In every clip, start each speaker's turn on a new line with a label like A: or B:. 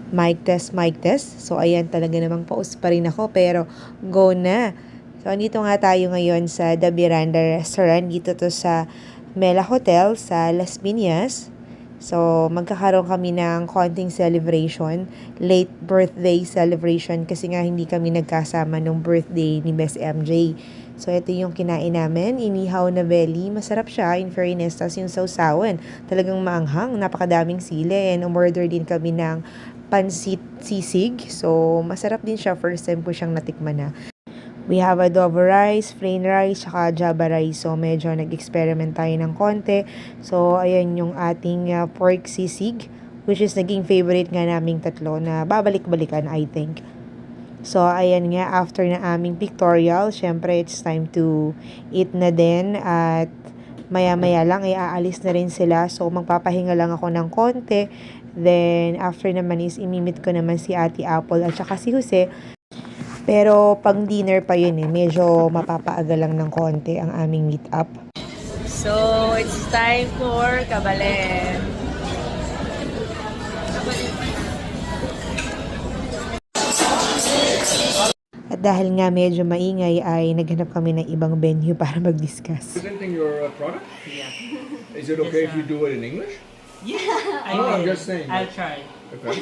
A: mic test, mic test. So, ayan, talaga namang paus pa rin ako, pero go na. So, andito nga tayo ngayon sa The Miranda Restaurant. Dito to sa Mela Hotel sa Las Piñas. So, magkakaroon kami ng konting celebration, late birthday celebration kasi nga hindi kami nagkasama nung birthday ni Best MJ. So, ito yung kinain namin, inihaw na belly. Masarap siya, in fairness. Tapos yung sausawan, talagang maanghang, napakadaming sili. And umorder din kami ng pansit sisig. So, masarap din siya. First time ko siyang natikman na. We have adobo rice, plain rice, saka java rice. So, medyo nag-experiment tayo ng konti. So, ayan yung ating pork sisig, which is naging favorite nga naming tatlo na babalik-balikan, I think. So, ayan nga, after na aming pictorial, syempre, it's time to eat na din. At maya-maya lang, ay aalis na rin sila. So, magpapahinga lang ako ng konti. Then, after naman is, imimit ko naman si Ate Apple at saka si Jose. Pero, pang dinner pa yun eh. Medyo mapapaaga lang ng konti ang aming meet up.
B: So, it's time for Kabalen.
A: At dahil nga medyo maingay ay naghanap kami ng ibang venue para mag-discuss.
C: Presenting your product?
B: Yeah.
C: Is it okay if you do it in English?
B: Yeah, I
C: No,
B: will.
C: I'm just saying.
B: I'll try.
C: Okay.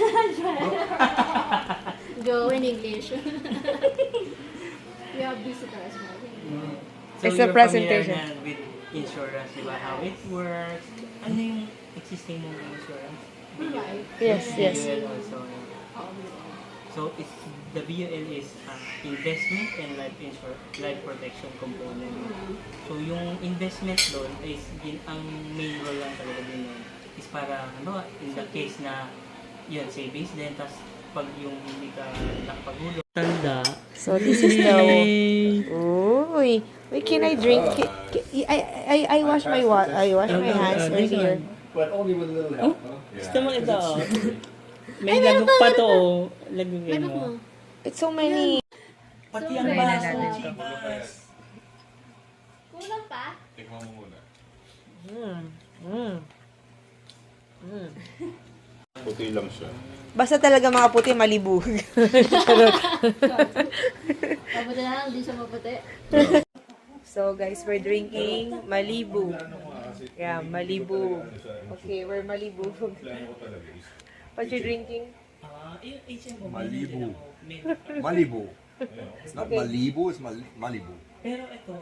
D: Go in English. We have visitor as well.
B: So
A: It's a
B: you're
A: presentation.
B: familiar na with insurance, di ba? How it works? Ano yung existing mong insurance?
D: Right.
A: Yes, yes.
B: BUL also. So it's the BUL is investment and life protection component. So yung investment doon is ang main role lang talaga din nun is para ano in the case na yun savings din tas pag yung hindi ka nakapagulong tanda.
A: So, this is the... Uy! Wait, can I drink? I wash my hands earlier.
C: But only with a little help, huh?
B: Gusto mo ito? May lagok pa to oh. Lagugin
D: Meron mo.
B: mo.
A: It's so many.
B: Pati ang baso, chibas.
D: Kulang pa?
C: Tikman mo muna. Puti lang siya.
A: Basta talaga mga puti, malibug.
D: Pabuti na lang, di siya maputi.
A: So, guys, we're drinking Malibu. Yeah, Malibu. Okay, we're Malibu. What you drinking?
B: Yung HM mo.
C: Malibu.
B: May-
C: Malibu. It's not
A: Okay.
C: Malibu, it's Malibu.
B: Pero ito,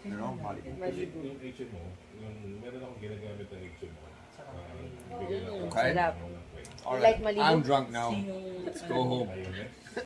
C: You know, Malibu.
A: Malibu.
E: Yung HMO, meron akong ginagamit ng HMO.
C: Okay?
A: Sarap.
C: All
A: Like
C: right.
A: Malibu?
C: I'm drunk now.
B: sinong
C: Let's go home.